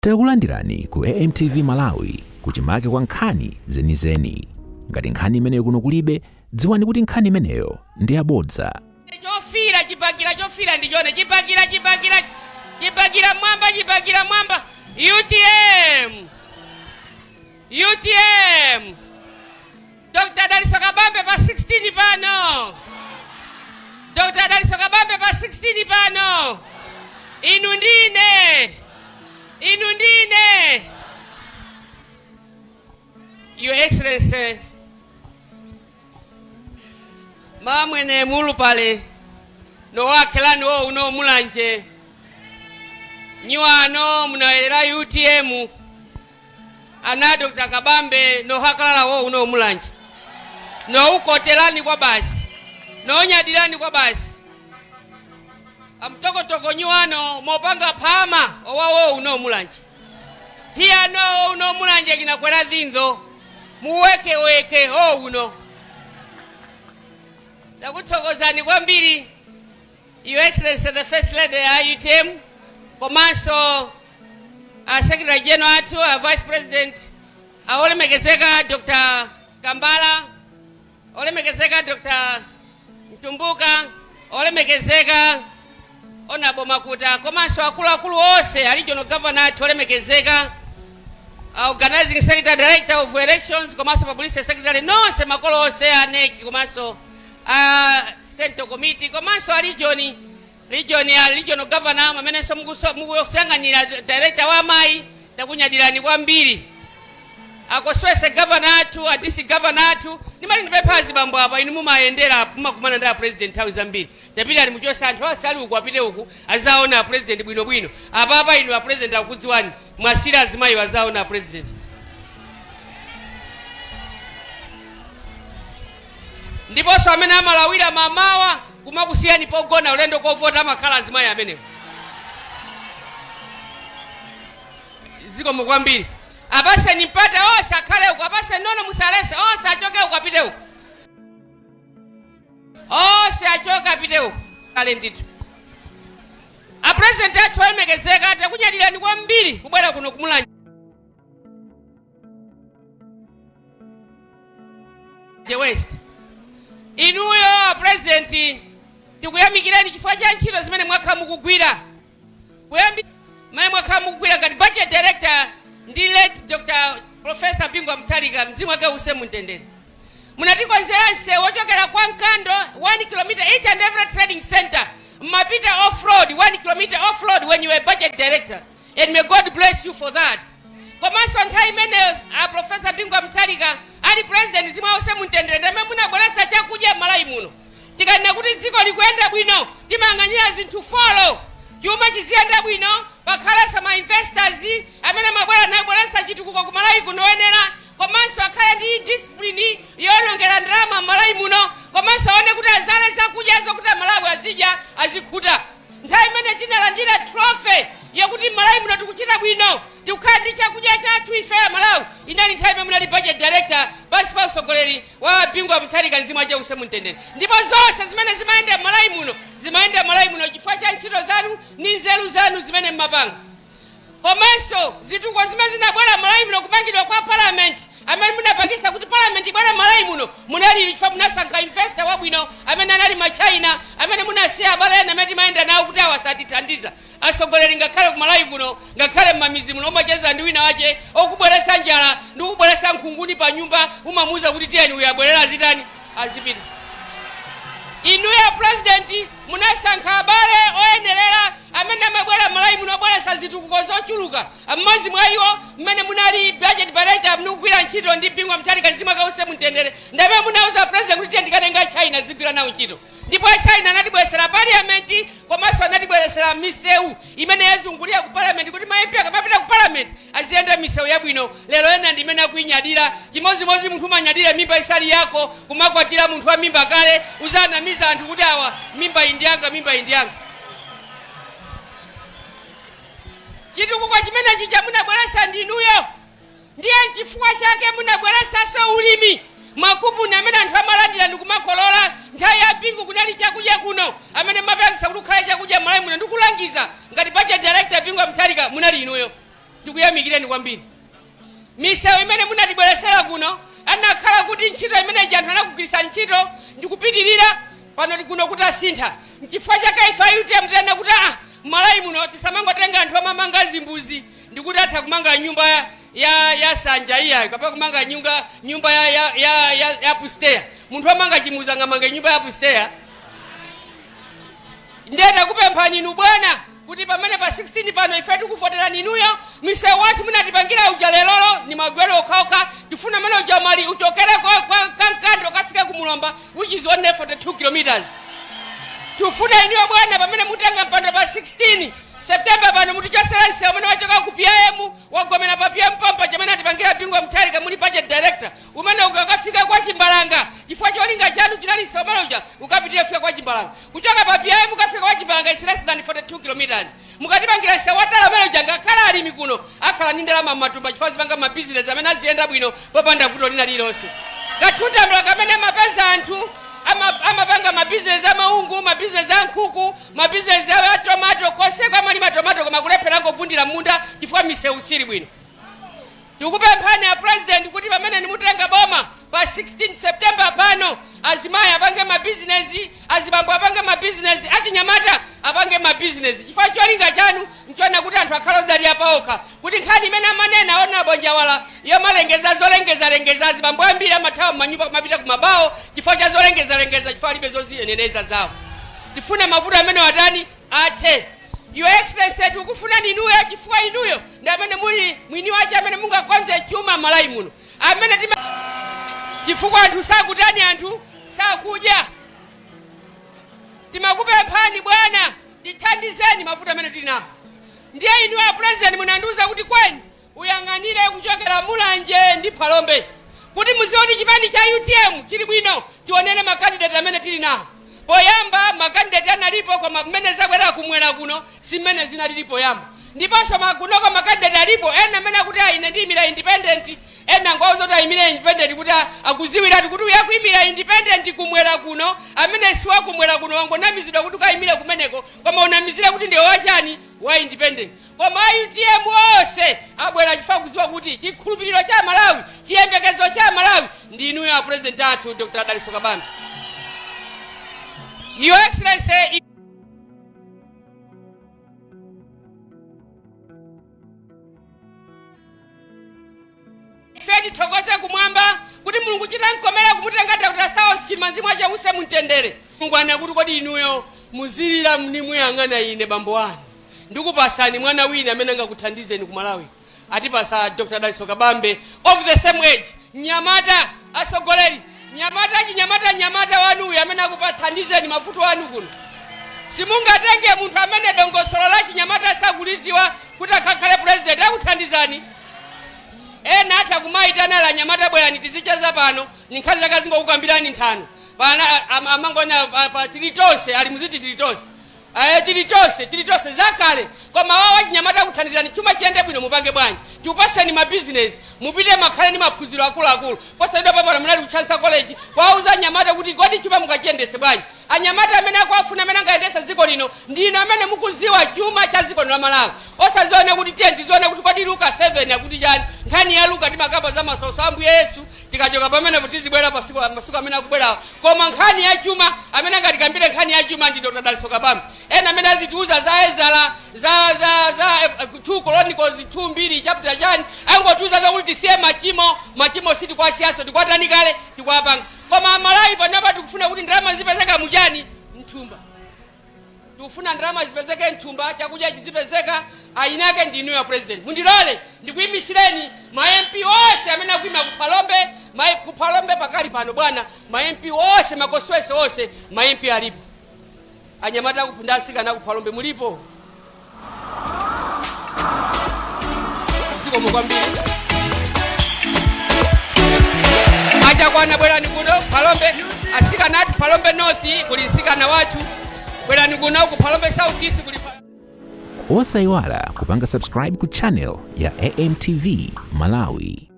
Takulandirani ku AMTV Malawi kuchimake kwa nkhani zenizeni. Ngati nkhani imeneyo kuno kulibe, dziwani kuti nkhani imeneyo ndi yabodza. Chofira chipagira chofira ndichone chipagira mwamba UTM Dr. Daliso Kabambe pa 16 pano. Dr. Daliso Kabambe pa 16 pano. Inundine Your Excellency Mamwene mulu pale no wakelani wo uno Mulanje nyiwano munawelera UTM ana Dr. Kabambe no hakalala wo uno Mulanje no ukotelani kwa basi no nyadirani kwa basi amtokotoko nyiwano mopanga phama owawo uno Mulanje hiya no uno Mulanje kinakwera dhinzo muweke uno Nakuthokozani kwambiri Your Excellency the First Lady ya UTM komanso Secretary General atu Vice President olemekezeka Dr. Kambala, olemekezeka Dr. Mtumbuka, olemekezeka Honorable Makuta, komanso akulu ose regional governor atu olemekezeka Organizing Secretary Director of Elections komanso Publicity Secretary nonse makolo ose aneki komanso Central Committee komanso regional governor amene mukusanganyira director wa mai takunyadirani kwambiri akoswese governor atu DC governor atu nimali ndipephazi bambo apa inu mumayendera mumakumana ndi president nthawi zambiri tapita ali muchosa anthu asali uku apite uku azaona president bwino apa inu a president akudziwani mwasira azimayi azaona president ndiponso amene amalawira mamawa kumakusiyani pogona ulendo kovota amakhala azimayi amenewo zikomo kwambiri apase nimpate ose akhale uku apase nono musalese ose achoke uku apite uku ose achoke apite uku kale ndithu apresident athu olemekezeka takunyadirani kwambiri kubwera kuno kumulanje West inuyo president tikuyamikirani chifukwa cha ntchito zimene mwakhala mukugwira mukugwira ngati budget director ndi late Dr. Professor Bingwa Mtalika mzimu wake use mumtendere munatikonzeranse wochokera kwa Nkando 1 km each and every trading center mapita off-road 1 km off-road when you were budget director and may God bless you for that. Komanso nthawi imeneyo Professor Bingwa Mtalika ali president zimwe use mumtendere ndamene munabweretsa chakudya Malawi muno tikanena kuti dziko likuyenda bwino timanganyira zinthu folo chuma chiziyenda bwino pakhalanso ma investors amene mabwera nabweretsa chitukuko ku Malawi kunoyenera komanso akhale ndi discipline yonongera ndalama Malawi muno komanso aone kuti azale zakudya zokuti Malawi azidya azikhuta nthawi imene tinalandira trophy yakuti Malawi muno tikuchita bwino tikukhala ndi chakudya chathu ife ya Malawi inali nthawi imene munali budget director pansi pa usogoleri wa Bingwa Mtalika mzimu wake use mumtendere ndipo zonse zimene zimayenda Malawi muno chifukwa cha ntchito zanu ndi nzeru zanu zimene mmapanga komanso zitukuko zimene zinabwera Malawi muno kupangidwa kwa parliament amene munapangisa kuti parliament ibwere Malawi muno munali chifukwa munasankha investor wabwino amene anali machina amene munasiya abale ena amene timayenda nawo kuti awasatithandiza asogoleri ngakhale ku Malawi muno ngakhale mmamizi muno umacheza ndi wina wache okubweretsa njala ndi kubweretsa nkhunguni pa nyumba umamuuza kuti tiyeni uyabwerera azitani azipita inuyo president munasankha abale oyenerera amene amabwera Malawi muno obweretsa zitukuko zochuluka mmodzi mwa iwo mmene munali budget director munogwira ntchito ndi Bingwa Mtalika mzimu wake use mumtendere ndamene munauza president kuti tiyendikane China zigwira nawo ntchito ndipo China anatibweresera parliament komanso anatibweresera misewu imene yazungulira ku parliament kuti ma MP akapita ku parliament aziyenda misewu yabwino lero ena ndi imene akuinyadira chimodzimodzi munthu umanyadira mimba isali yako kumakwatira munthu wa mimba kale uzanamiza anthu kuti awa mimba indiyanga chitukuko chimene chija munabweretsa ndinuyo ndiye chifukwa chake munabweretsanso ulimi makupuni amene anthu amalandira ndi kumakolola nthawi ya Bingu kunali chakudya kuno amene mapangisa kuti ukhale chakudya Malawi muno ndikulangiza ngati budget director Bingwa Mtalika munali inuyo ndikuyamikireni kwambiri. Misewu imene munatibweresera kuno anakhala kuti ntchito imene anthu anakugwiritsa ntchito ndikupitirira pano kuno kuti asintha. N'chifukwa chake ife ayuti mtenda kuti Malawi muno tisamangotenga anthu amamanga zimbuzi ndikuti atha kumanga nyumba ya sanja iya kapena kumanga nyumba ya upstairs. Munthu amanga chimuza ngamange nyumba ya upstairs. Ndenda kupemphani inu bwana kuti pamene pa 16 pano ife tikuvoterani inuyo misewu wathu munatipangira uja lelolo ni magwelo okhaokha tifuna mene uja mali uchokere kwa kankando kafika ku Mulomba which is only 42 kilometers. Tufuna inuyo bwana pamene mutenga mpando pa 16 September pano mutichosera nsewu umene wachoka ku PIM wagomera pa PIM pompa jamene atipangira Bingwa Mutharika muli budget director umene ukafika kwa Chimbalanga chifukwa cholinga chanu chinali nsewu umene uja ukapitira fika kwa Chimbalanga kuchoka pa PIM ukafika kwa Chimbalanga is less than 42 kilometers. Mukatipangira nsewu watala umene uja ngakhala alimi kuno akhala ndi ndalama m'matumba chifukwa zipanga ma business amene aziyenda bwino popanda vuto lina lilonse. Kathuntambula kamene mapeza anthu amapanga mabusiness amaungu, mabusiness ankhuku, mabusiness ya tomato kose kwa malima tomato koma kulephera ngovundira munda chifukwa misewu sili bwino. Tikupemphani ya president kuti pamene nimutenga boma pa 16 September pano azimayi apange mabusiness, azibambo apange mabusiness, achinyamata apange mabusiness. Chifukwa cholinga chanu nchona kuti anthu akhale ozali apaokha kuti nkhani imene amanena ona bonjawala yomalengeza zolengeza azibambo ambiri amathawa m'manyumba kumapita kumabawo chifukwa cha zolengeza chifukwa alibe zoziyeneneza zawo. Tifuna mavuto amene watani athe. Your Excellency tikufuna ninuyo chifukwa inuyo ndi amene muli mwini wache amene mungakonze chuma Malawi muno amene chifukwa anthu sakutani anthu sakudya. Timakupemphani bwana tithandizeni mavuto amene tili nawo. Ndiye inuyo president munandiuza kuti kweni uyang'anire kuchokera Mulanje ndi Palombe kuti muzione chipani cha UTM chili bwino tionene makandidate amene tili nawo. Poyamba makandidate analipo koma mmene zakwera kumwera kuno simene zinalilipo yamba. Ndiponso makunoko makandidate alipo ena amene akuti ine ndiyimira independent ena ngwazo kuti ayimira independent kuti akuziwiratu kuti uyakuyimira independent kumwera kuno amene siwa kumwera kuno wangonamizidwa kuti ukayimire kumeneko koma unamizira kuti ndiye wachani wa independent. Koma UTM wonse abwera chifukwa kudziwa kuti chikhulupiriro cha Malawi chiyembekezo cha Malawi ndi inuyo a president athu Dr. Daliso Kabambe. Your Excellency Fedi tokoze kumwamba kuti Mulungu chitankomera kumutenga Dr. South chimanzi mwaje use mutendere. Mulungu anakuti kodi inuyo muzilira mnimuyang'ana ine bambo wanu. Ndikupasani mwana wina amene angakuthandizeni ku Malawi. Atipasa Dr. Daliso Kabambe of the same age. Nyamata asogoleri. Nyamata wanu amene akupathandizeni mavuto wanu kuno. Simungatenge munthu amene dongosolo la chinyamata sakuliziwa kuti akakhale president akuthandizani. Ena atha kumaitana la nyamata bwerani tizicheza pano ninkhali zaka zingokukambirani nthano. Pana amangona pa tilitose ali muziti tilitose. Tilitose zakale koma wawa chinyamata kuthandizani chuma chiyende bwino mupange bwanji. Tiupaseni ma business mupite makhale ni maphunziro akulu. Posaidwa papa munali kuchansa college kwauza nyamata kuti kodi chuma mukachiyendese bwanji. Anyamata amene akwafuna amene angayendesa dziko lino ndino amene mukuziwa chuma cha dziko la Malawi. Osazione kuti tizione kuti kodi Luka 7 akuti chani nkhani ya Luka timakamba za masoso ambuye Yesu tikachoka pamene tizibwera masiku amene akubwera koma nkhani ya chuma amene angatikambire nkhani ya chuma ndi Dr. Daliso Kabambe. Ena amene azitiuza za Ezara za 2 Chronicles 2:2 chapter chani angotiuza za kuti tisiye machimo siti kwa siasa tikwatani kale tikwapanga koma Malawi panapa tikufuna kuti ndalama zipezeka mujani mthumba. Tikufuna ndalama zipezeke mthumba chakudya chizipezeka ainake ndi inuyo president. Mundilole ndikuyimisireni ma MP wose amene akuyima ku Palombe pakali pano bwana ma MP wose makoswese wose ma MP alipo. Anyamata kupunda asikana ku Palombe mulipo. Ziko mukwambiri. Aja kwana bwerani kuno Palombe asikana ati Palombe North kuli nsikana wachu bwerani kuno ku Palombe South East kuli Osaiwala kupanga subscribe ku channel ya AMTV Malawi.